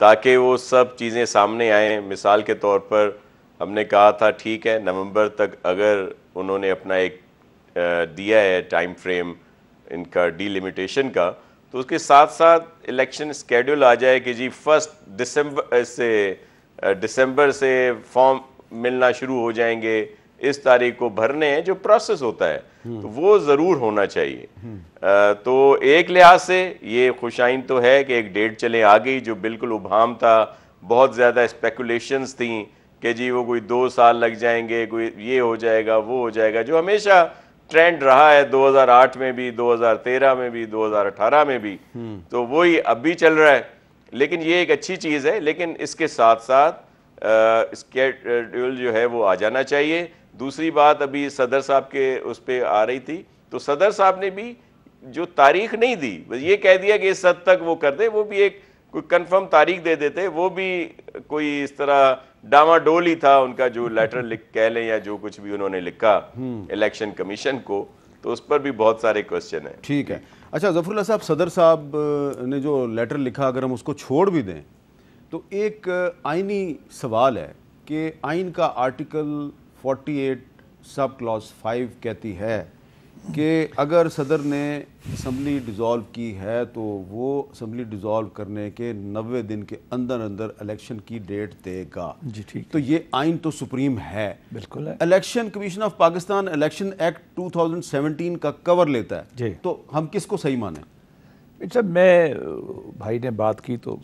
تاکہ وہ سب چیزیں سامنے آئیں. مثال کے طور پر ہم نے کہا تھا ٹھیک ہے نومبر تک اگر انہوں نے اپنا ایک دیا ہے ٹائم فریم ان کا ڈی لمیٹیشن کا, تو اس کے ساتھ ساتھ الیکشن اسکیڈول آ جائے کہ جی 1 دسمبر سے فارم ملنا شروع ہو جائیں گے, اس تاریخ کو بھرنے ہیں, جو پروسیس ہوتا ہے تو وہ ضرور ہونا چاہیے. تو ایک لحاظ سے یہ خوش آئند تو ہے کہ ایک ڈیٹ چلے آ گئی, جو بالکل ابہام تھا, بہت زیادہ اسپیکولیشنز تھیں کہ جی وہ کوئی 2 سال لگ جائیں گے, کوئی یہ ہو جائے گا وہ ہو جائے گا, جو ہمیشہ ٹرینڈ رہا ہے 2008 میں بھی, 2013 میں بھی, 2018 میں بھی, تو وہی اب بھی چل رہا ہے. لیکن یہ ایک اچھی چیز ہے, لیکن اس کے ساتھ ساتھ اسکیڈول جو ہے وہ آ جانا چاہیے. دوسری بات ابھی صدر صاحب کے اس پہ آ رہی تھی, تو صدر صاحب نے بھی جو تاریخ نہیں دی, بس یہ کہہ دیا کہ اس حد تک وہ کر دے, وہ بھی ایک کوئی کنفرم تاریخ دے دیتے, وہ بھی کوئی اس طرح ڈاما ڈول ہی تھا ان کا جو لیٹر کہہ لیں یا جو کچھ بھی انہوں نے لکھا الیکشن کمیشن کو, تو اس پر بھی بہت سارے کوسچن ہیں. ٹھیک ہے. اچھا ظفر اللہ صاحب, صدر صاحب نے جو لیٹر لکھا اگر ہم اس کو چھوڑ بھی دیں تو ایک آئینی سوال ہے کہ آئین کا آرٹیکل 48 سب کلاس 5 کہتی ہے کہ اگر صدر نے اسمبلی ڈیزالو کی ہے تو وہ اسمبلی ڈیزالو کرنے کے 90 دن کے اندر اندر الیکشن کی ڈیٹ دے گا. جی ٹھیک. تو یہ آئین تو سپریم ہے, بالکل ہے. Election commission of Pakistan election act 2017 کا کور لیتا ہے, جی. تو ہم کس کو صحیح مانیں؟ جب میں بھائی نے بات کی تو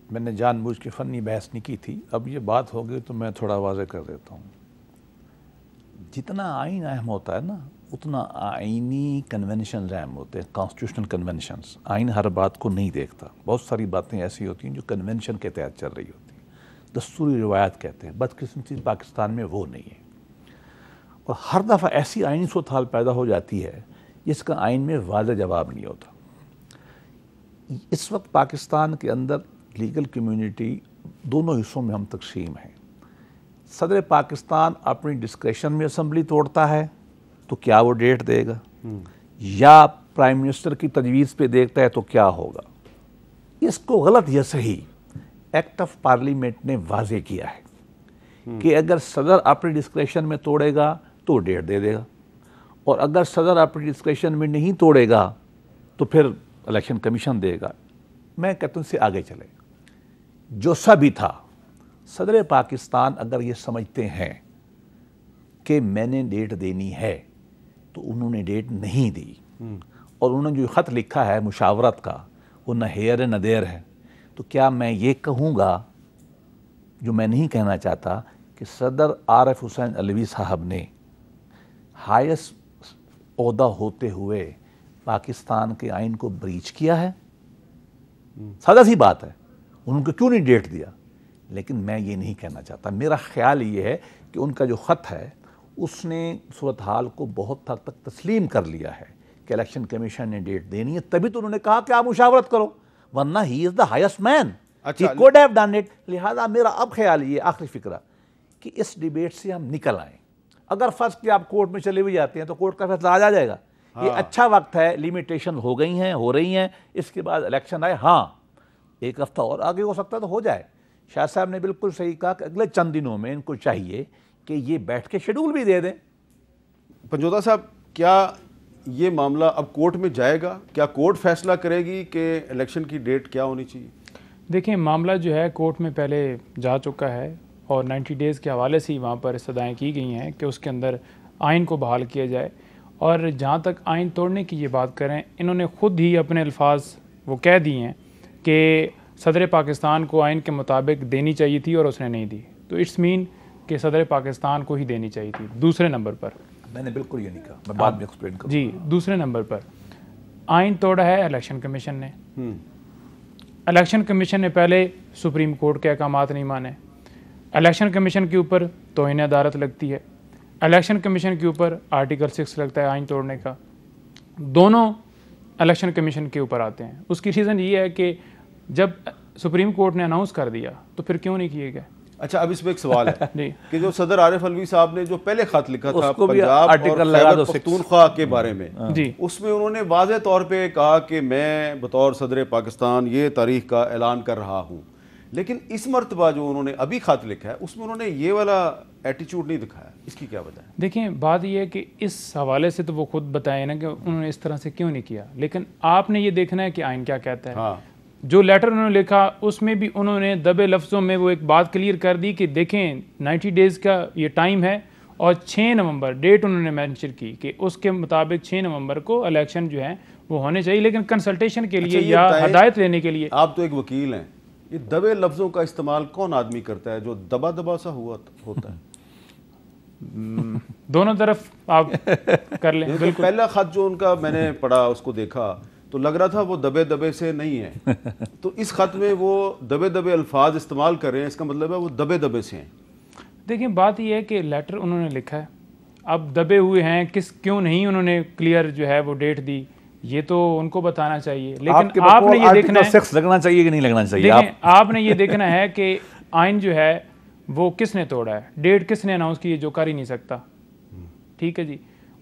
میں نے جان بوجھ کے فنی بحث نہیں کی تھی, اب یہ بات ہو گئی تو میں تھوڑا واضح کر دیتا ہوں. جتنا آئین اہم ہوتا ہے نا اتنا آئینی کنونشنز اہم ہوتے ہیں, کانسٹیٹیوشنل کنونشنز. آئین ہر بات کو نہیں دیکھتا, بہت ساری باتیں ایسی ہوتی ہیں جو کنونشن کے تحت چل رہی ہوتی ہیں, دستوری روایات کہتے ہیں. بدقسمتی پاکستان میں وہ نہیں ہے, اور ہر دفعہ ایسی آئینی صورتحال پیدا ہو جاتی ہے جس کا آئین میں واضح جواب نہیں ہوتا. اس وقت پاکستان کے اندر لیگل کمیونٹی دونوں حصوں میں ہم تقسیم ہیں. صدر پاکستان اپنی ڈسکریشن میں اسمبلی توڑتا ہے تو کیا وہ ڈیٹ دے گا, یا پرائم منسٹر کی تجویز پہ دیکھتا ہے تو کیا ہوگا. اس کو غلط یا صحیح ایکٹ آف پارلیمنٹ نے واضح کیا ہے کہ اگر صدر اپنی ڈسکریشن میں توڑے گا تو ڈیٹ دے دے گا, اور اگر صدر اپنی ڈسکریشن میں نہیں توڑے گا تو پھر الیکشن کمیشن دے گا. میں کہتا ہوں اس سے آگے چلے, جو سب ہی تھا, صدر پاکستان اگر یہ سمجھتے ہیں کہ میں نے ڈیٹ دینی ہے تو انہوں نے ڈیٹ نہیں دی, اور انہوں نے جو خط لکھا ہے مشاورت کا وہ نہ ہیر ہے نہ دیر ہے. تو کیا میں یہ کہوں گا, جو میں نہیں کہنا چاہتا, کہ صدر عارف حسین علوی صاحب نے ہائیسٹ عہدہ ہوتے ہوئے پاکستان کے آئین کو بریچ کیا ہے؟ سادہ سی بات ہے, انہوں کو کیوں نہیں ڈیٹ دیا؟ لیکن میں یہ نہیں کہنا چاہتا. میرا خیال یہ ہے کہ ان کا جو خط ہے اس نے صورتحال کو بہت حد تک تسلیم کر لیا ہے کہ الیکشن کمیشن نے ڈیٹ دینی ہے, تبھی تو انہوں نے کہا کہ آپ مشاورت کرو, ورنہ he is the highest man, he could have done it. لہٰذا میرا اب خیال یہ آخری فکرہ کہ اس ڈیبیٹ سے ہم نکل آئیں. اگر فرض کہ آپ کورٹ میں چلے بھی جاتے ہیں تو کورٹ کا فیصلہ آ جائے گا. یہ اچھا وقت ہے, لیمیٹیشن ہو گئی ہیں, ہو رہی ہیں, اس کے بعد الیکشن آئے. ہاں 1 ہفتہ اور آگے ہو سکتا ہے تو ہو جائے. شاہ صاحب نے بالکل صحیح کہا کہ اگلے چند دنوں میں ان کو چاہیے کہ یہ بیٹھ کے شیڈول بھی دے دیں. پنجوتا صاحب, کیا یہ معاملہ اب کورٹ میں جائے گا؟ کیا کورٹ فیصلہ کرے گی کہ الیکشن کی ڈیٹ کیا ہونی چاہیے؟ دیکھیں, معاملہ جو ہے کورٹ میں پہلے جا چکا ہے, اور 90 ڈیز کے حوالے سے ہی وہاں پر استدعائیں کی گئی ہیں کہ اس کے اندر آئین کو بحال کیا جائے. اور جہاں تک آئین توڑنے کی یہ بات کریں, انہوں نے خود ہی اپنے الفاظ وہ کہہ دیے ہیں کہ صدر پاکستان کو آئین کے مطابق دینی چاہیے تھی اور اس نے نہیں دی. تو اٹس مین کہ صدر پاکستان کو ہی دینی چاہیے تھی. دوسرے نمبر پر میں نے بالکل یہ نہیں کہا, میں بعد میں ایکسپلین کروں. جی, دوسرے نمبر پر آئین توڑا ہے الیکشن کمیشن نے. الیکشن کمیشن نے پہلے سپریم کورٹ کے احکامات نہیں مانے. الیکشن کمیشن کے اوپر توہین عدالت لگتی ہے. الیکشن کمیشن کے اوپر آرٹیکل 6 لگتا ہے آئین توڑنے کا. دونوں الیکشن کمیشن کے اوپر آتے ہیں. اس کی ریزن یہ ہے کہ جب سپریم کورٹ نے اناؤنس کر دیا تو پھر کیوں نہیں کیے گئے. اچھا, اب اس میں ایک سوال ہے کہ جو صدر عارف علوی صاحب نے جو پہلے خط لکھا تھا کو بھی پنجاب آرٹیکل اور لگا خیبر دو پختونخوا کے بارے میں, جی, اس میں انہوں نے واضح طور پہ کہا کہ میں بطور صدر پاکستان یہ تاریخ کا اعلان کر رہا ہوں, لیکن اس مرتبہ جو انہوں نے ابھی خط لکھا ہے اس میں انہوں نے یہ والا ایٹیچیوڈ نہیں دکھایا، اس کی کیا وجہ ہے؟ دیکھیں بات یہ ہے کہ اس حوالے سے تو وہ خود بتائیں نا کہ انہوں نے اس طرح سے کیوں نہیں کیا، لیکن آپ نے یہ دیکھنا ہے کہ آئین کیا کہتا ہے. جو لیٹر انہوں نے لکھا اس میں بھی انہوں نے دبے لفظوں میں وہ ایک بات کلیئر کر دی کہ دیکھیں 90 ڈیز کا یہ ٹائم ہے، اور 6 نومبر ڈیٹ انہوں نے مینشن کی کہ اس کے مطابق 6 نومبر کو الیکشن جو ہیں وہ ہونے چاہیے، لیکن کنسلٹیشن کے لیے یا ہدایت لینے کے لیے. آپ تو ایک وکیل ہیں، یہ دبے لفظوں کا استعمال کون آدمی کرتا ہے جو دبا دبا سا ہوتا ہے؟ دونوں طرف آپ کر لیں. بالکل پہلا خط جو ان کا میں نے پڑھا اس کو دیکھا تو لگ رہا تھا وہ دبے دبے سے نہیں ہے، تو اس خط میں وہ دبے دبے الفاظ استعمال کر رہے ہیں، اس کا مطلب ہے وہ دبے دبے سے ہیں. دیکھیں بات یہ ہے کہ لیٹر انہوں نے لکھا ہے، اب دبے ہوئے ہیں کیوں نہیں انہوں نے کلیئر جو ہے وہ ڈیٹ دی، یہ تو ان کو بتانا چاہیے. لیکن آپ نے یہ دیکھنا ہے لگنا چاہیے کہ نہیں لگنا چاہیے. دیکھیں آپ نے یہ دیکھنا ہے کہ آئین جو ہے وہ کس نے توڑا ہے، ڈیٹ کس نے اناؤنس کی ہے، جو کر ہی نہیں سکتا. ٹھیک ہے جی،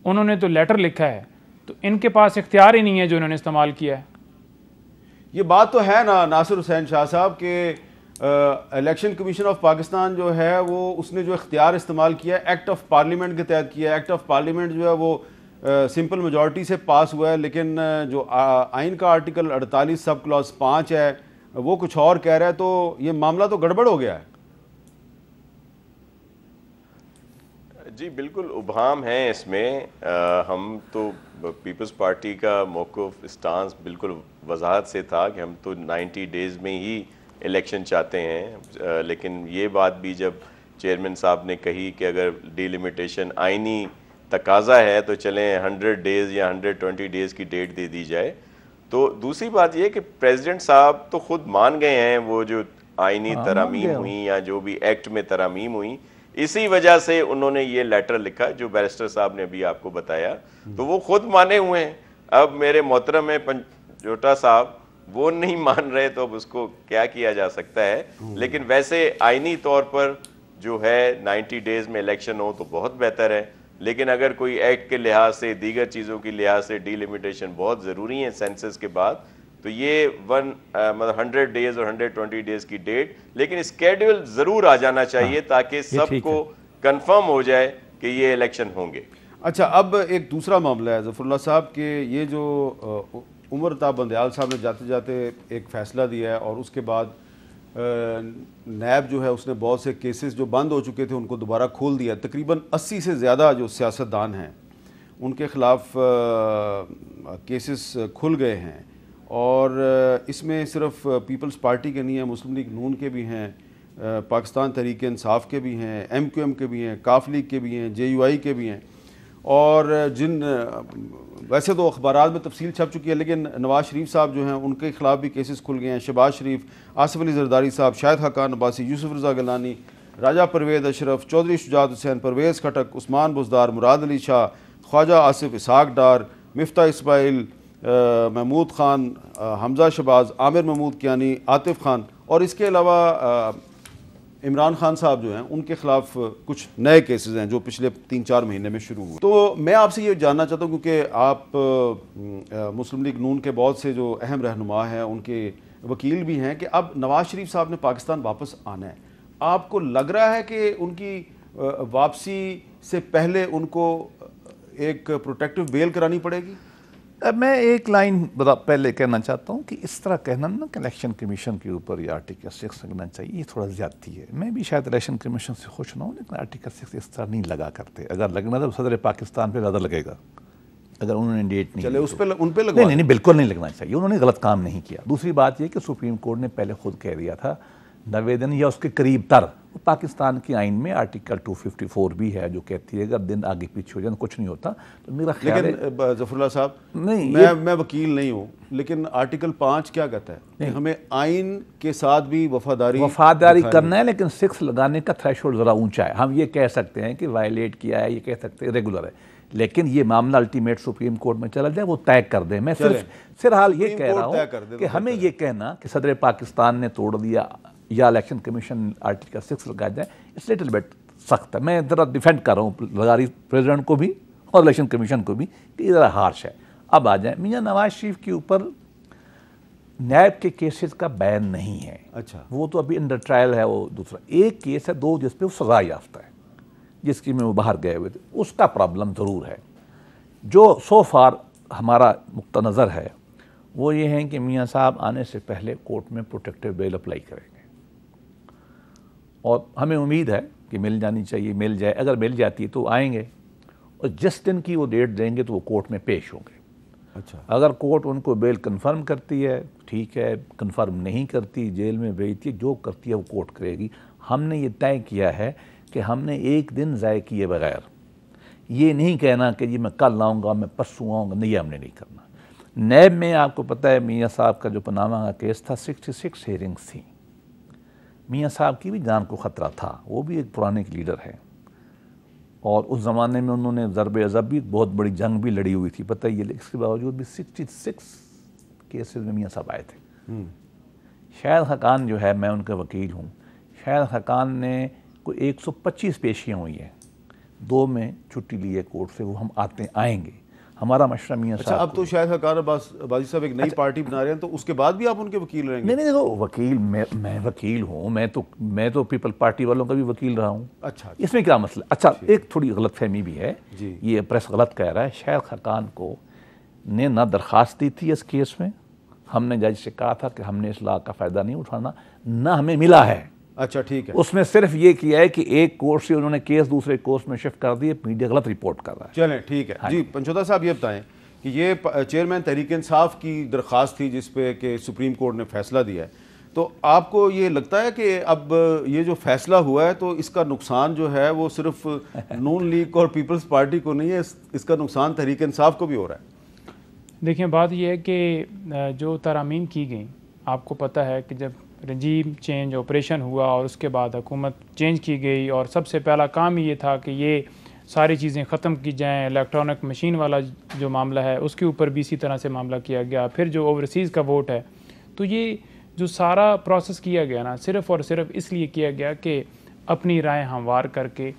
انہوں نے تو لیٹر لکھا ہے، تو ان کے پاس اختیار ہی نہیں ہے جو انہوں نے استعمال کیا ہے. یہ بات تو ہے نا ناصر حسین شاہ صاحب کہ الیکشن کمیشن آف پاکستان جو ہے وہ اس نے جو اختیار استعمال کیا ہے ایکٹ آف پارلیمنٹ کے تحت کیا ہے. ایکٹ آف پارلیمنٹ جو ہے وہ سمپل میجورٹی سے پاس ہوا ہے، لیکن جو آئین کا آرٹیکل 48 سب کلاس 5 ہے وہ کچھ اور کہہ رہا ہے، تو یہ معاملہ تو گڑبڑ ہو گیا ہے. جی بالکل ابہام ہیں اس میں. ہم تو پیپلز پارٹی کا موقف اسٹانس بالکل وضاحت سے تھا کہ ہم تو 90 ڈیز میں ہی الیکشن چاہتے ہیں، لیکن یہ بات بھی جب چیئرمین صاحب نے کہی کہ اگر ڈی لیمیٹیشن آئینی تقاضا ہے تو چلیں 100 ڈیز یا 120 ڈیز کی ڈیٹ دے دی جائے. تو دوسری بات یہ کہ پریزیڈنٹ صاحب تو خود مان گئے ہیں وہ جو آئینی ترامیم ہوئیں یا جو بھی ایکٹ میں ترامیم ہوئیں، اسی وجہ سے انہوں نے یہ لیٹر لکھا جو بیرسٹر صاحب نے بھی آپ کو بتایا، تو وہ خود مانے ہوئے ہیں. اب میرے محترم ہے پنجوٹا صاحب وہ نہیں مان رہے تو اب اس کو کیا کیا جا سکتا ہے. لیکن ویسے آئینی طور پر جو ہے 90 ڈیز میں الیکشن ہو تو بہت بہتر ہے، لیکن اگر کوئی ایکٹ کے لحاظ سے دیگر چیزوں کی لحاظ سے ڈی لیمیٹیشن بہت ضروری ہے سینسس کے بعد، تو یہ 100 ڈیز اور 120 ڈیز کی ڈیٹ، لیکن اسکیڈول ضرور آ جانا چاہیے تاکہ سب کو کنفرم ہو جائے کہ یہ الیکشن ہوں گے. اچھا اب ایک دوسرا معاملہ ہے ظفر اللہ صاحب کہ یہ جو عمر تا بندیال صاحب نے جاتے جاتے ایک فیصلہ دیا ہے اور اس کے بعد نیب جو ہے اس نے بہت سے کیسز جو بند ہو چکے تھے ان کو دوبارہ کھول دیا. تقریباً 80 سے زیادہ جو سیاستدان ہیں ان کے خلاف کیسز کھل گئے ہیں، اور اس میں صرف پیپلز پارٹی کے نہیں ہیں، مسلم لیگ نون کے بھی ہیں، پاکستان تحریک انصاف کے بھی ہیں، ایم کیو ایم کے بھی ہیں، کاف لیگ کے بھی ہیں، جے یو آئی کے بھی ہیں، اور جن ویسے تو اخبارات میں تفصیل چھپ چکی ہے لیکن نواز شریف صاحب جو ہیں ان کے خلاف بھی کیسز کھل گئے ہیں. شہباز شریف، آصف علی زرداری صاحب، شاہد خاقان عباسی، یوسف رضا گیلانی، راجہ پرویز اشرف، چودھری شجاعت حسین، پرویز کھٹک، عثمان بزدار، مراد علی شاہ، خواجہ آصف اسحاق ڈار، مفتاح اسماعیل، محمود خان، حمزہ شہباز، عامر محمود کیانی، عاطف خان، اور اس کے علاوہ عمران خان صاحب جو ہیں ان کے خلاف کچھ نئے کیسز ہیں جو پچھلے 3-4 مہینے میں شروع ہوئے. تو میں آپ سے یہ جاننا چاہتا ہوں کیونکہ آپ مسلم لیگ نون کے بہت سے جو اہم رہنما ہیں ان کے وکیل بھی ہیں کہ اب نواز شریف صاحب نے پاکستان واپس آنا ہے، آپ کو لگ رہا ہے کہ ان کی واپسی سے پہلے ان کو ایک پروٹیکٹیو بیل کرانی پڑے گی؟ میں ایک لائن پہلے کہنا چاہتا ہوں کہ اس طرح کہنا نا کہ الیکشن کمیشن کے اوپر یہ آرٹیکل 6 لگنا چاہیے، یہ تھوڑا زیادتی ہے. میں بھی شاید الیکشن کمیشن سے خوش نہ ہوں لیکن آرٹیکل 6 اس طرح نہیں لگا کرتے. اگر لگنا تو صدر پاکستان پہ زیادہ لگے گا اگر انہوں نے ڈیٹ نہیں چلے ان پہ لگوا نہیں بالکل نہیں لگنا چاہیے. انہوں نے غلط کام نہیں کیا. دوسری بات یہ کہ سپریم کورٹ نے پہلے خود کہہ دیا تھا 90 دن یا اس کے قریب تر. پاکستان کے آئین میں آرٹیکل 254 بھی ہے جو کہتی ہے اگر دن آگے پیچھے ہو جائے کچھ نہیں ہوتا. تو میرا خیال ہے لیکن ظفر اللہ صاحب نہیں میں وکیل نہیں ہوں لیکن آرٹیکل 5 کیا کہتا ہے کہ ہمیں آئین کے ساتھ بھی وفاداری کرنا ہے، لیکن 6 لگانے کا تھریشولڈ ذرا اونچا ہے. ہم یہ کہہ سکتے ہیں کہ وائلیٹ کیا ہے، یہ کہہ سکتے ہیں ریگولر ہے، لیکن یہ معاملہ الٹیمیٹ سپریم کورٹ میں چلا جائے وہ طے کر دیں. میں صرف حال یہ کہہ رہا ہوں کہ ہمیں یہ کہنا کہ صدر پاکستان نے توڑ دیا یا الیکشن کمیشن آرٹیکل 6 لگا جائے اس لٹل بٹ سخت ہے. میں ذرا ڈیفینڈ کر رہا ہوں لگاری پریزیڈنٹ کو بھی اور الیکشن کمیشن کو بھی کہ یہ ذرا ہارش ہے. اب آ جائیں میاں نواز شریف کے اوپر نیب کے کیسز کا بین نہیں ہے. اچھا, وہ تو ابھی انڈر ٹرائل ہے. وہ دوسرا ایک کیس ہے 2 جس پہ وہ سزا یافتہ ہے, جس کی میں وہ باہر گئے ہوئے تھے, اس کا پرابلم ضرور ہے. جو سو فار ہمارا نقطہ نظر ہے وہ یہ ہے کہ میاں صاحب آنے سے پہلے کورٹ میں پروٹیکٹیو بیل اپلائی کریں گے, اور ہمیں امید ہے کہ مل جانی چاہیے, مل جائے. اگر مل جاتی ہے تو آئیں گے, اور جس دن کی وہ ڈیٹ دیں گے تو وہ کورٹ میں پیش ہوں گے. اچھا, اگر کورٹ ان کو بیل کنفرم کرتی ہے ٹھیک ہے, کنفرم نہیں کرتی جیل میں بھیجتی ہے, جو کرتی ہے وہ کورٹ کرے گی. ہم نے یہ طے کیا ہے کہ ہم نے ایک دن ضائع کیے بغیر, یہ نہیں کہنا کہ جی میں کل آؤں گا, میں پرسوں آؤں گا, نہیں, ہم نے نہیں کرنا. نیب میں آپ کو پتہ ہے میاں صاحب کا جو پاناما کا کیس تھا 66 ہیئرنگز تھیں. میاں صاحب کی بھی جان کو خطرہ تھا, وہ بھی ایک پرانے لیڈر ہیں, اور اس زمانے میں انہوں نے ضرب عضب بھی بہت بڑی جنگ بھی لڑی ہوئی تھی, پتہ ہی ہے. اس کے باوجود بھی 66 کیسز میں میاں صاحب آئے تھے. شاہد خاقان جو ہے, میں ان کا وکیل ہوں, شاہد خاقان نے کوئی 125 پیشیاں ہوئی ہیں, 2 میں چھٹی لی ہے کورٹ سے, وہ ہم آئیں گے. ہمارا مشورہ میاں صاحب. اچھا, اب تو شاید خاقان عباسی صاحب ایک نئی پارٹی بنا رہے ہیں, تو اس کے بعد بھی آپ ان کے وکیل رہیں گے؟ نہیں دیکھو, وکیل میں وکیل ہوں, میں تو پیپل پارٹی والوں کا بھی وکیل رہا ہوں. اچھا, اس میں کیا مسئلہ. اچھا, ایک تھوڑی غلط فہمی بھی ہے, جی, یہ پریس غلط کہہ رہا ہے. شاہد خاقان کو نے نہ درخواست دی تھی اس کیس میں, ہم نے جج سے کہا تھا کہ ہم نے اس لاء کا فائدہ نہیں اٹھانا, نہ ہمیں ملا ہے. اچھا, ٹھیک ہے. اس میں صرف یہ کیا ہے کہ ایک کورٹ سے انہوں نے کیس دوسرے کورٹ میں شفٹ کر دیے, میڈیا غلط رپورٹ کر رہا ہے. چلیں ٹھیک ہے. جی پنچوتا صاحب, یہ بتائیں کہ یہ چیئرمین تحریک انصاف کی درخواست تھی جس پہ کہ سپریم کورٹ نے فیصلہ دیا ہے, تو آپ کو یہ لگتا ہے کہ اب یہ جو فیصلہ ہوا ہے تو اس کا نقصان جو ہے وہ صرف نون لیگ اور پیپلز پارٹی کو نہیں ہے, اس کا نقصان تحریک انصاف کو بھی ہو رہا ہے؟ دیکھیں, بات یہ ہے کہ جو ترامیم کی گئیں, آپ کو پتہ ہے کہ جب رجیم چینج آپریشن ہوا اور اس کے بعد حکومت چینج کی گئی, اور سب سے پہلا کام یہ تھا کہ یہ ساری چیزیں ختم کی جائیں. الیکٹرانک مشین والا جو معاملہ ہے اس کے اوپر بھی اسی طرح سے معاملہ کیا گیا. پھر جو اوورسیز کا ووٹ ہے, تو یہ جو سارا پروسیس کیا گیا نا, صرف اور صرف اس لیے کیا گیا کہ اپنی رائے ہموار کر کے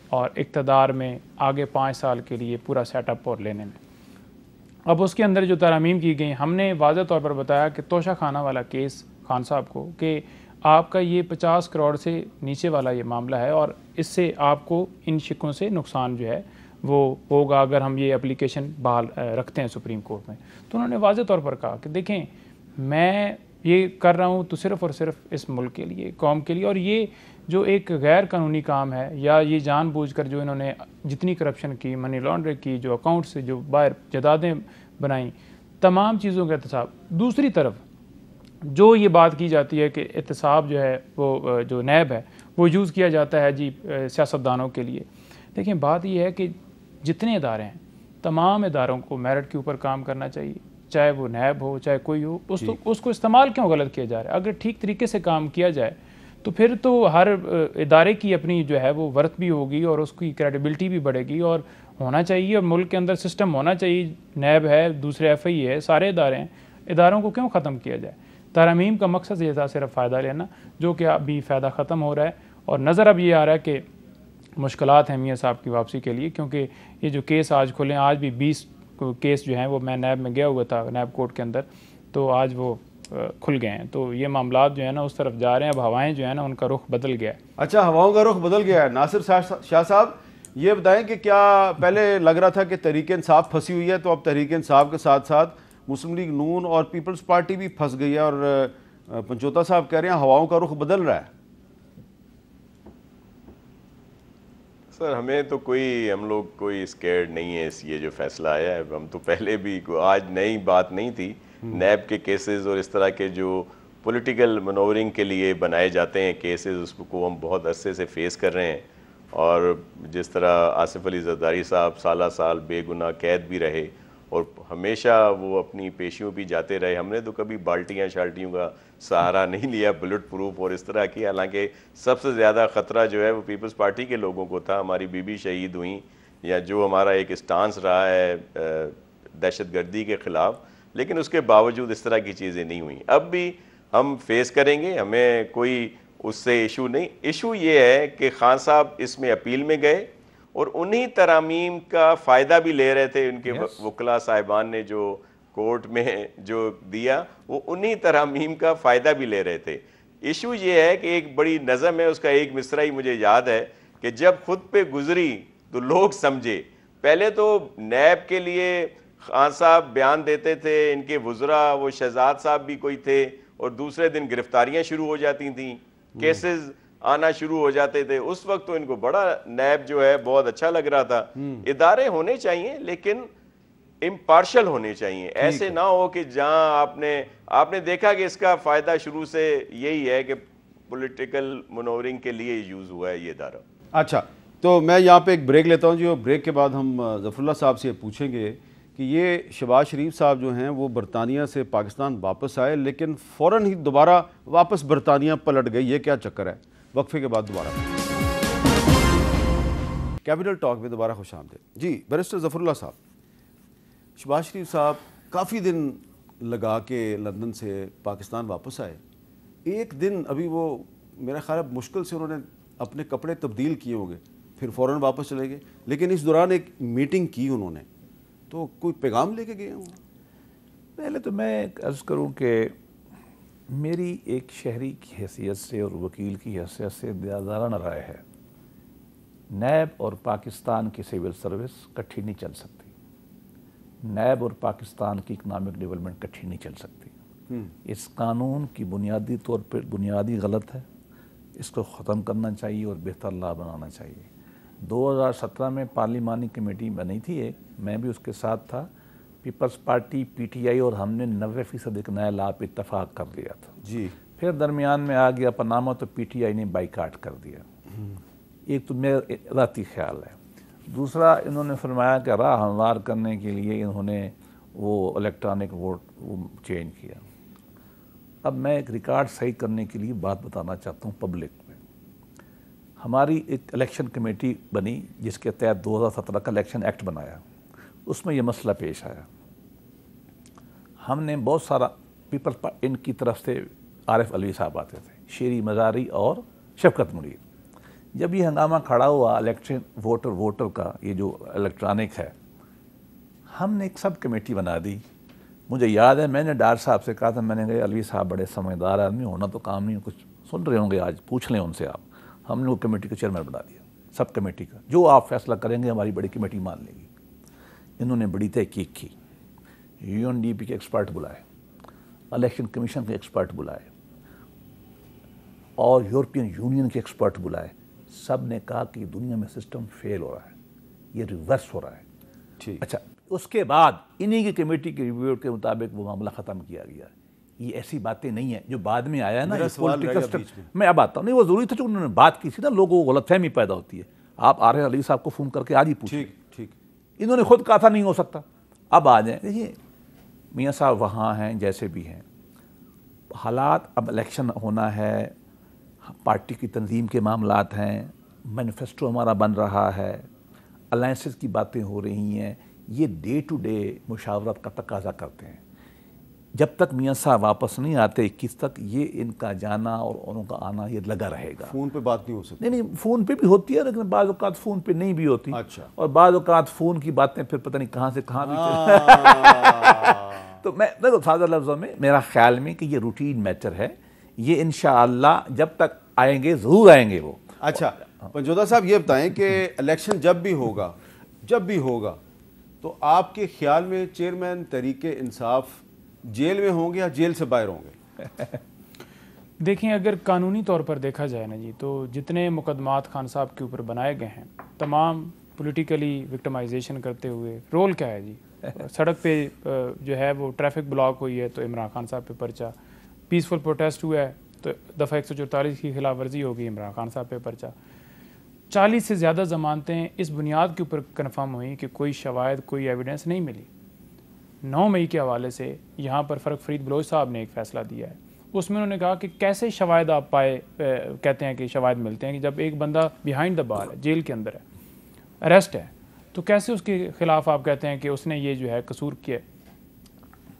اور اقتدار میں آگے 5 سال کے لیے پورا سیٹ اپ اور لینے میں. اب اس کے اندر جو ترامیم کی گئی, ہم نے واضح طور پر بتایا کہ توشہ خانہ والا کیس خان صاحب کو کہ آپ کا یہ 50 کروڑ سے نیچے والا یہ معاملہ ہے, اور اس سے آپ کو ان شکوں سے نقصان جو ہے وہ ہوگا اگر ہم یہ اپلیکیشن بحال رکھتے ہیں سپریم کورٹ میں. تو انہوں نے واضح طور پر کہا کہ دیکھیں, میں یہ کر رہا ہوں تو صرف اور صرف اس ملک کے لیے, قوم کے لیے, اور یہ جو ایک غیر قانونی کام ہے, یا یہ جان بوجھ کر جو انہوں نے جتنی کرپشن کی, منی لانڈرنگ کی, جو اکاؤنٹ سے جو باہر جدادیں بنائیں, تمام چیزوں کا احتساب. دوسری طرف جو یہ بات کی جاتی ہے کہ احتساب جو ہے وہ جو نیب ہے وہ یوز کیا جاتا ہے جی سیاستدانوں کے لیے. دیکھیں, بات یہ ہے کہ جتنے ادارے ہیں, تمام اداروں کو میرٹ کے اوپر کام کرنا چاہیے, چاہے وہ نیب ہو چاہے کوئی ہو. اس کو استعمال کیوں غلط کیا جا رہا ہے؟ اگر ٹھیک طریقے سے کام کیا جائے تو پھر تو ہر ادارے کی اپنی جو ہے وہ ورتھ بھی ہوگی, اور اس کی کریڈیبلٹی بھی بڑھے گی, اور ہونا چاہیے. اور ملک کے اندر سسٹم ہونا چاہیے, نیب ہے, دوسرے ایف آئی ہے, سارے ادارے ہیں, اداروں کو کیوں ختم کیا جائے؟ ترامیم کا مقصد یہ تھا صرف فائدہ لینا, جو کہ ابھی فائدہ ختم ہو رہا ہے, اور نظر اب یہ آ رہا ہے کہ مشکلات ہیں میاں صاحب کی واپسی کے لیے, کیونکہ یہ جو کیس آج کھلے ہیں, آج بھی 20 کیس جو ہیں وہ میں نیب میں گیا ہوا تھا, نیب کورٹ کے اندر, تو آج وہ کھل گئے ہیں. تو یہ معاملات جو ہیں نا اس طرف جا رہے ہیں. اب ہوائیں جو ہیں نا ان کا رخ بدل گیا ہے. اچھا, ہواؤں کا رخ بدل گیا ہے. ناصر شاہ صاحب, یہ بتائیں کہ کیا پہلے لگ رہا تھا کہ تحریک انصاف پھنسی ہوئی ہے, تو اب تحریک انصاف کے ساتھ ساتھ مسلم لیگ نون اور پیپلز پارٹی بھی پھنس گئی ہے, اور پنچوتا صاحب کہہ رہے ہیں ہواؤں کا رخ بدل رہا ہے؟ سر, ہمیں تو ہم لوگ کوئی اسکیئرڈ نہیں ہے یہ جو فیصلہ آیا ہے. ہم تو پہلے بھی, آج نئی بات نہیں تھی. نیب کے کیسز اور اس طرح کے جو پولیٹیکل منورنگ کے لیے بنائے جاتے ہیں کیسز, اس کو ہم بہت عرصے سے فیس کر رہے ہیں. اور جس طرح آصف علی زرداری صاحب سال بے گناہ قید بھی رہے, اور ہمیشہ وہ اپنی پیشیوں بھی جاتے رہے. ہم نے تو کبھی بالٹیاں شالٹیوں کا سہارا نہیں لیا, بلٹ پروف اور اس طرح کی. حالانکہ سب سے زیادہ خطرہ جو ہے وہ پیپلز پارٹی کے لوگوں کو تھا. ہماری بیوی شہید ہوئیں, یا جو ہمارا ایک اسٹانس رہا ہے دہشت گردی کے خلاف, لیکن اس کے باوجود اس طرح کی چیزیں نہیں ہوئیں. اب بھی ہم فیس کریں گے, ہمیں کوئی اس سے ایشو نہیں. ایشو یہ ہے کہ خان صاحب اس میں اپیل میں گئے, اور انہی ترامیم کا فائدہ بھی لے رہے تھے ان کے وکلاء صاحبان نے جو کورٹ میں جو دیا وہ انہی ترامیم کا فائدہ بھی لے رہے تھے. ایشو یہ ہے کہ ایک بڑی نظم ہے, اس کا ایک مصرع ہی مجھے یاد ہے کہ جب خود پہ گزری تو لوگ سمجھے. پہلے تو نیب کے لیے خان صاحب بیان دیتے تھے, ان کے وزراء وہ شہزاد صاحب بھی کوئی تھے, اور دوسرے دن گرفتاریاں شروع ہو جاتی تھیں, کیسز آنا شروع ہو جاتے تھے. اس وقت تو ان کو بڑا نیب جو ہے بہت اچھا لگ رہا تھا. ادارے ہونے چاہیے لیکن امپارشل ہونے چاہیے, ایسے نہ ہو کہ جہاں آپ نے دیکھا کہ اس کا فائدہ شروع سے یہی ہے کہ پولیٹیکل منورنگ کے لیے یوز ہوا ہے یہ ادارہ. اچھا, تو میں یہاں پہ ایک بریک لیتا ہوں جی, اور بریک کے بعد ہم ظفر اللہ صاحب سے پوچھیں گے کہ یہ شہباز شریف صاحب جو ہیں وہ برطانیہ سے پاکستان واپس آئے لیکن فوراً ہی دوبارہ واپس برطانیہ پلٹ گئی, یہ کیا چکر ہے؟ وقفے کے بعد دوبارہ. کیپٹل ٹاک میں دوبارہ خوش آمدید. جی بیرسٹر ظفر اللہ صاحب, شہباز شریف صاحب کافی دن لگا کے لندن سے پاکستان واپس آئے. ایک دن ابھی وہ میرا خیال ہے مشکل سے انہوں نے اپنے کپڑے تبدیل کیے ہوں گے, پھر فوراً واپس چلے گئے, لیکن اس دوران ایک میٹنگ کی انہوں نے, تو کوئی پیغام لے کے گئے ہوں؟ پہلے تو میں عرض کروں کہ میری ایک شہری کی حیثیت سے اور وکیل کی حیثیت سے بیازارانہ رائے ہے, نیب اور پاکستان کی سول سروس کٹھی نہیں چل سکتی, نیب اور پاکستان کی اکنامک ڈیولپمنٹ کٹھی نہیں چل سکتی. اس قانون کی بنیادی طور پر بنیادی غلط ہے, اس کو ختم کرنا چاہیے اور بہتر لا بنانا چاہیے. 2017 میں پارلیمانی کمیٹی بنی تھی ایک, میں بھی اس کے ساتھ تھا. Peoples Party, P T I اور ہم نے 90% ایک نیا لا پہ اتفاق کر لیا تھا. جی پھر درمیان میں آ گیا پاناما تو پی ٹی آئی نے بائیکاٹ کر دیا. ایک تو میرا ذاتی خیال ہے. دوسرا, انہوں نے فرمایا کہ راہ ہموار کرنے کے لیے انہوں نے وہ الیکٹرانک ووٹ چینج کیا. اب میں ایک ریکارڈ صحیح کرنے کے لیے بات بتانا چاہتا ہوں پبلک میں. ہماری ایک الیکشن کمیٹی بنی جس کے تحت 2017 کا الیکشن ایکٹ بنایا, اس میں یہ مسئلہ پیش آیا. ہم نے بہت سارا ان کی طرف سے عارف علوی صاحب آتے تھے, شیری مزاری اور شفقت منیر. جب یہ ہنگامہ کھڑا ہوا الیکشن ووٹر کا, یہ جو الیکٹرانک ہے, ہم نے ایک سب کمیٹی بنا دی. مجھے یاد ہے میں نے ڈار صاحب سے کہا تھا, میں نے کہا علوی صاحب بڑے سمجھدار آدمی, ہونا تو کام نہیں, کچھ سن رہے ہوں گے آج, پوچھ لیں ان سے آپ. ہم نے وہ کمیٹی کا چیئرمین بنا دیا, سب کمیٹی کا, جو آپ فیصلہ کریں گے ہماری بڑی کمیٹی مان لے گی. انہوں نے بڑی تحقیق کی, یو این ڈی پی کے ایکسپرٹ بلائے, الیکشن کمیشن کے ایکسپرٹ بلائے, اور یورپین یونین کے ایکسپرٹ بلائے. سب نے کہا کہ دنیا میں سسٹم فیل ہو رہا ہے, یہ ریورس ہو رہا ہے. اچھا, اس کے بعد انہی کی کمیٹی کے ریویو کے مطابق وہ معاملہ ختم کیا گیا. یہ ایسی باتیں نہیں ہیں جو بعد میں آیا ہے نا. میں اب آتا ہوں, نہیں وہ ضروری تھا جو انہوں نے بات کی تھی نا, لوگوں کو غلط فہمی پیدا ہوتی ہے. آپ عارف علوی صاحب کو فون کر کے آج ہی پوچھیں, انہوں نے خود کہا تھا نہیں ہو سکتا. اب آ جائیں, دیکھیے میاں صاحب وہاں ہیں جیسے بھی ہیں, حالات اب الیکشن ہونا ہے, پارٹی کی تنظیم کے معاملات ہیں, مینیفیسٹو ہمارا بن رہا ہے, الائنسز کی باتیں ہو رہی ہیں, یہ ڈے ٹو ڈے مشاورت کا تقاضا کرتے ہیں. جب تک میاں صاحب واپس نہیں آتے 21 تک, یہ ان کا جانا اور انہوں کا آنا یہ لگا رہے گا. فون پہ بات نہیں ہو سکتی؟ نہیں, فون پہ بھی ہوتی ہے, لیکن بعض اوقات فون پہ نہیں بھی ہوتی. اچھا. اور بعض اوقات فون کی باتیں پھر پتہ نہیں کہاں سے کہاں بھی تو میں دیکھو سادہ لفظوں میں میرا خیال میں کہ یہ روٹین میٹر ہے, یہ انشاءاللہ جب تک آئیں گے ضرور آئیں گے وہ. اچھا پنجودا صاحب یہ بتائیں کہ الیکشن جب بھی ہوگا تو آپ کے خیال میں چیئرمین تحریک انصاف جیل میں ہوں گے یا جیل سے باہر ہوں گے؟ دیکھیں, اگر قانونی طور پر دیکھا جائے نا جی, تو جتنے مقدمات خان صاحب کے اوپر بنائے گئے ہیں, تمام پولیٹیکلی وکٹمائزیشن کرتے ہوئے. رول کیا ہے جی؟ سڑک پہ جو ہے وہ ٹریفک بلاک ہوئی ہے تو عمران خان صاحب پہ پرچہ, پیسفل پروٹیسٹ ہوا ہے تو دفعہ 144 کی خلاف ورزی ہوگی, عمران خان صاحب پہ پرچہ. 40 سے زیادہ ضمانتیں اس بنیاد کے اوپر کنفرم ہوئیں کہ کوئی شواہد, کوئی ایویڈنس نہیں ملی. 9 مئی کے حوالے سے یہاں پر فرق فرید بلوچ صاحب نے ایک فیصلہ دیا ہے, اس میں انہوں نے کہا کہ کیسے شواہد آپ پائے, کہتے ہیں کہ شواہد ملتے ہیں کہ جب ایک بندہ بیہائنڈ دا بار ہے, جیل کے اندر ہے, اریسٹ ہے, تو کیسے اس کے خلاف آپ کہتے ہیں کہ اس نے یہ جو ہے قصور کیا.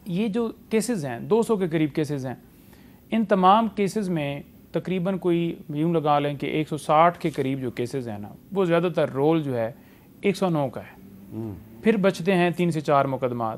یہ جو کیسز ہیں 200 کے قریب کیسز ہیں, ان تمام کیسز میں تقریباً کوئی یوں لگا لیں کہ 160 کے قریب جو کیسز ہیں نا, وہ زیادہ تر رول جو ہے 109 کا ہے. پھر بچتے ہیں 3 سے 4 مقدمات.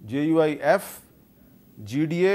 JUIF, GDA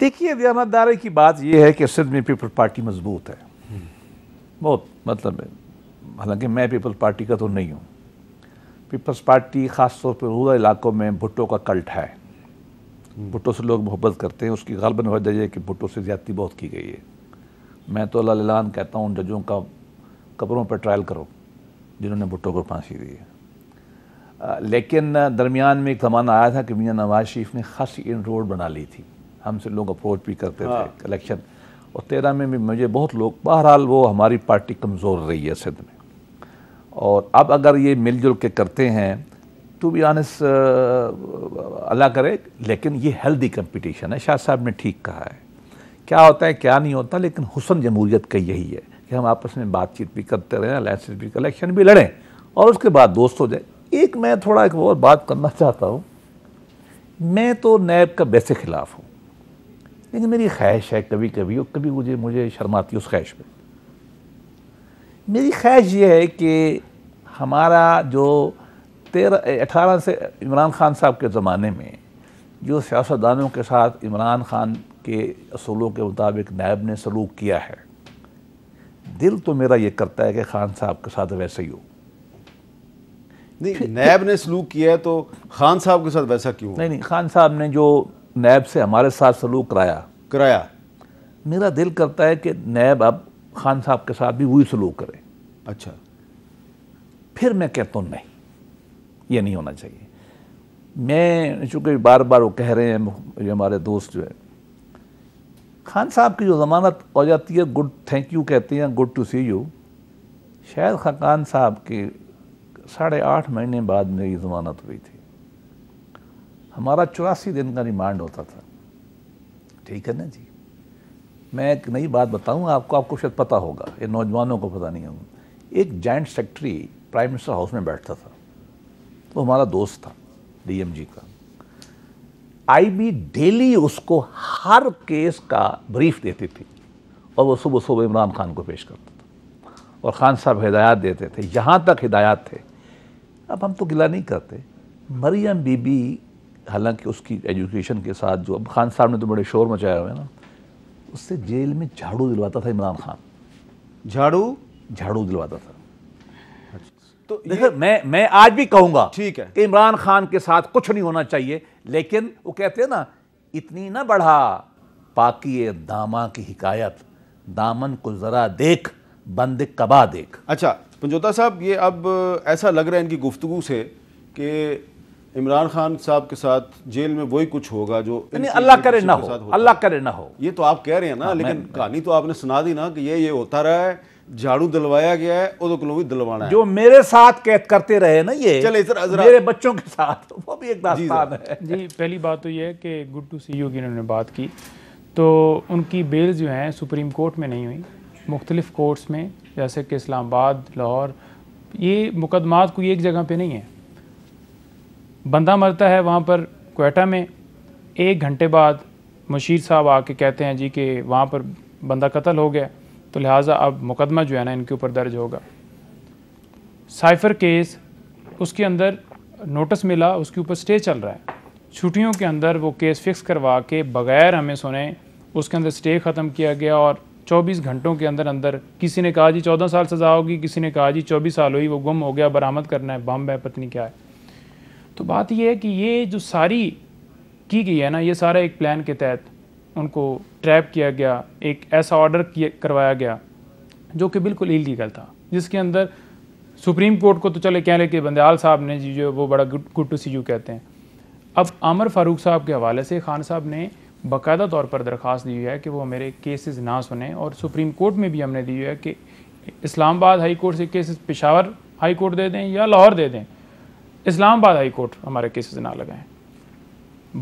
دیکھیے دیانتداری کی بات یہ ہے کہ سندھ میں پیپل پارٹی مضبوط ہے بہت، مطلب ہے، حالانکہ میں پیپلز پارٹی کا تو نہیں ہوں. پیپلز پارٹی خاص طور پہ رورل علاقوں میں بھٹو کا کلٹ ہے. بھٹو سے لوگ محبت کرتے ہیں. اس کی غالباً وجہ یہ ہے کہ بھٹو سے زیادتی بہت کی گئی ہے. میں تو اللہ اعلان کہتا ہوں ججوں کا قبروں پر ٹرائل کرو جنہوں نے بھٹو کو پھانسی دی ہے. لیکن درمیان میں ایک زمانہ آیا تھا کہ میاں نواز شریف نے خاصی ان روڈ بنا لی تھی. ہم سے لوگ اپروچ بھی کرتے تھے الیکشن، اور 13 میں بھی مجھے بہت لوگ، بہرحال وہ ہماری پارٹی کمزور رہی ہے سندھ میں. اور اب اگر یہ مل جل کے کرتے ہیں ٹو بی آنیسٹ اللہ کرے، لیکن یہ ہیلدی کمپٹیشن ہے. شاہ صاحب نے ٹھیک کہا ہے. کیا ہوتا ہے کیا نہیں ہوتا، لیکن حسن جمہوریت کا یہی ہے کہ ہم آپس میں بات چیت بھی کرتے رہیں، الائنسز بھی، الیکشن بھی لڑیں اور اس کے بعد دوست ہو جائیں. ایک میں تھوڑا ایک اور بات کرنا چاہتا ہوں. میں تو نیب کا ویسے خلاف ہوں، لیکن میری خواہش ہے کبھی کبھی، اور کبھی مجھے شرم آتی ہے اس خواہش میں. میری خواہش یہ ہے کہ ہمارا جو 18 سے عمران خان صاحب کے زمانے میں جو سیاستدانوں کے ساتھ عمران خان کے اصولوں کے مطابق نیب نے سلوک کیا ہے، دل تو میرا یہ کرتا ہے کہ خان صاحب کے ساتھ ویسے ہی ہو. نہیں، نیب نے سلوک کیا ہے تو خان صاحب کے ساتھ ویسا کیوں؟ نہیں، خان صاحب نے جو نیب سے ہمارے ساتھ سلوک کرایا، میرا دل کرتا ہے کہ نیب اب خان صاحب کے ساتھ بھی وہی سلوک کرے. اچھا، پھر میں کہتا ہوں نہیں، یہ نہیں ہونا چاہیے. میں چونکہ بار بار وہ کہہ رہے ہیں ہمارے دوست جو ہے، خان صاحب کی جو ضمانت ہو جاتی ہے، گڈ تھینک یو کہتے ہیں، گڈ ٹو سی یو. شاید خاقان صاحب کی 8.5 مہینے بعد میری ضمانت ہوئی تھی. ہمارا 84 دن کا ریمانڈ ہوتا تھا. ٹھیک ہے نا جی. میں ایک نئی بات بتاؤں آپ کو شاید پتہ ہوگا، یہ نوجوانوں کو پتہ نہیں ہوگا. ایک joint secretary prime minister house میں بیٹھتا تھا، وہ ہمارا دوست تھا ڈی ایم جی کا. آئی بی ڈیلی اس کو ہر کیس کا بریف دیتی تھی، اور وہ صبح عمران خان کو پیش کرتا تھا، اور خان صاحب ہدایات دیتے تھے. یہاں تک ہدایات تھے، اب ہم تو گلہ نہیں کرتے. مریم بی بی، حالانکہ اس کی ایجوکیشن کے ساتھ جو، اب خان صاحب نے تو بڑے شور مچایا ہوئے نا، اس سے جیل میں جھاڑو دلواتا تھا عمران خان. جھاڑو دلواتا تھا. تو میں آج بھی کہوں گا ٹھیک ہے کہ عمران خان کے ساتھ کچھ نہیں ہونا چاہیے، لیکن وہ کہتے ہیں نا، اتنی نہ بڑھا پاکی داماں کی حکایت، دامن کو ذرا دیکھ بند قبا دیکھ. اچھا پنجوتا صاحب، یہ اب ایسا لگ رہا ہے ان کی گفتگو سے کہ عمران خان صاحب کے ساتھ جیل میں وہی کچھ ہوگا جو اللہ کرے نہ ہو، اللہ کرے نہ ہو. یہ تو آپ کہہ رہے ہیں نا، لیکن کہانی تو آپ نے سنا دی نا کہ یہ ہوتا رہا ہے، جھاڑو دلوایا گیا ہے، ادو کلو بھی دلوانا ہے. جو میرے ساتھ قید کرتے رہے نا، یہ چلے میرے بچوں کے ساتھ، وہ بھی ایک داستان ہے. جی، پہلی بات تو یہ ہے کہ گڈ ٹو سی یو کی انہوں نے بات کی، تو ان کی بیل جو ہیں سپریم کورٹ میں نہیں ہوئی، مختلف کورٹس میں، جیسے کہ اسلام آباد، لاہور. یہ مقدمات کوئی ایک جگہ پہ نہیں ہے. بندہ مرتا ہے وہاں پر کوئٹہ میں، 1 گھنٹے بعد مشیر صاحب آ کے کہتے ہیں جی کہ وہاں پر بندہ قتل ہو گیا، تو لہٰذا اب مقدمہ جو ہے نا ان کے اوپر درج ہوگا. سائفر کیس، اس کے اندر نوٹس ملا، اس کے اوپر سٹے چل رہا ہے. چھٹیوں کے اندر وہ کیس فکس کروا کے بغیر ہمیں سنے اس کے اندر سٹے ختم کیا گیا، اور 24 گھنٹوں کے اندر کسی نے کہا جی 14 سال سزا ہوگی، کسی نے کہا جی 24 سال ہوئی، وہ گم ہو گیا، برآمد کرنا ہے، بم ہے، پتہ نہیں کیا ہے. تو بات یہ ہے کہ یہ جو ساری کی گئی ہے نا، یہ سارا ایک پلان کے تحت ان کو ٹریپ کیا گیا. ایک ایسا آرڈر کروایا گیا جو کہ بالکل ایلیگل تھا، جس کے اندر سپریم کورٹ کو تو چلے کہہ لے کہ بندیال صاحب نے جی جو وہ بڑا گڈ ٹو سی یو کہتے ہیں. اب عامر فاروق صاحب کے حوالے سے خان صاحب نے باقاعدہ طور پر درخواست دی ہوئی ہے کہ وہ میرے کیسز نہ سنیں، اور سپریم کورٹ میں بھی ہم نے دی ہوئی ہے کہ اسلام آباد ہائی کورٹ سے کیسز پشاور ہائی کورٹ دے دیں یا لاہور دے دیں، اسلام آباد ہائی کورٹ ہمارے کیسز نہ لگائیں.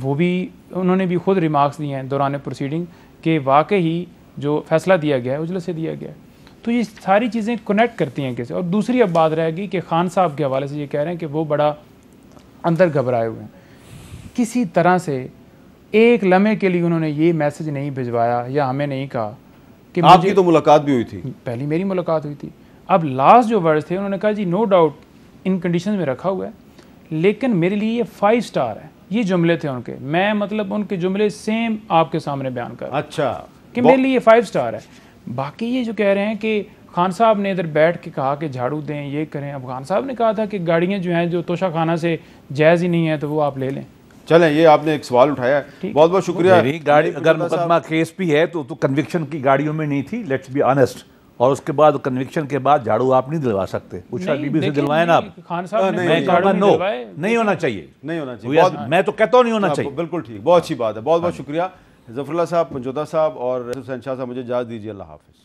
وہ بھی انہوں نے بھی خود ریمارکس دیے ہیں دوران پروسیڈنگ کہ واقعی جو فیصلہ دیا گیا ہے اجلاس سے دیا گیا ہے. تو یہ ساری چیزیں کنیکٹ کرتی ہیں کیسے. اور دوسری اب بات رہے گی کہ خان صاحب کے حوالے سے یہ کہہ رہے ہیں کہ وہ بڑا اندر گھبرائے ہوئے ہیں. کسی طرح سے ایک لمحے کے لیے انہوں نے یہ میسج نہیں بھجوایا یا ہمیں نہیں کہا کہ آپ کی تو ملاقات بھی ہوئی تھی. پہلی میری ملاقات ہوئی تھی. اب لاسٹ جو ورڈز تھے انہوں نے کہا جی نو ڈاؤٹ ان کنڈیشنز میں رکھا ہوا ہے، لیکن میرے لیے یہ 5 سٹار ہے، یہ جملے تھے ان کے. میں مطلب ان کے جملے سیم آپ کے سامنے بیان کر. اچھا کہ میرے لیے 5 سٹار ہے. باقی یہ جو کہہ رہے ہیں کہ خان صاحب نے ادھر بیٹھ کے کہا کہ جھاڑو دیں یہ کریں. اب خان صاحب نے کہا تھا کہ گاڑیاں جو ہیں جو توشہ خانہ سے جائز ہی نہیں ہیں تو وہ آپ لے لیں. چلیں یہ آپ نے ایک سوال اٹھایا ہے, بہت بہت شکریہ. گاڑی اگر مقدمہ کیس بھی ہے تو کنوکشن کی گاڑیوں میں نہیں تھی, لیٹس بی آنیسٹ, اور اس کے بعد کنوکشن کے بعد جھاڑو آپ نہیں دلوا سکتے. پوچھا بی بی سے دلوائیں نا آپ. خان صاحب نے میں کہا نو, نہیں ہونا چاہیے, نہیں ہونا چاہیے. میں تو کہتا ہوں نہیں ہونا چاہیے. بالکل ٹھیک, بہت اچھی بات ہے. بہت بہت شکریہ ظفر اللہ صاحب, پنجوتا صاحب اور حسین شاہ صاحب. مجھے اجازت دیجیے, اللہ حافظ.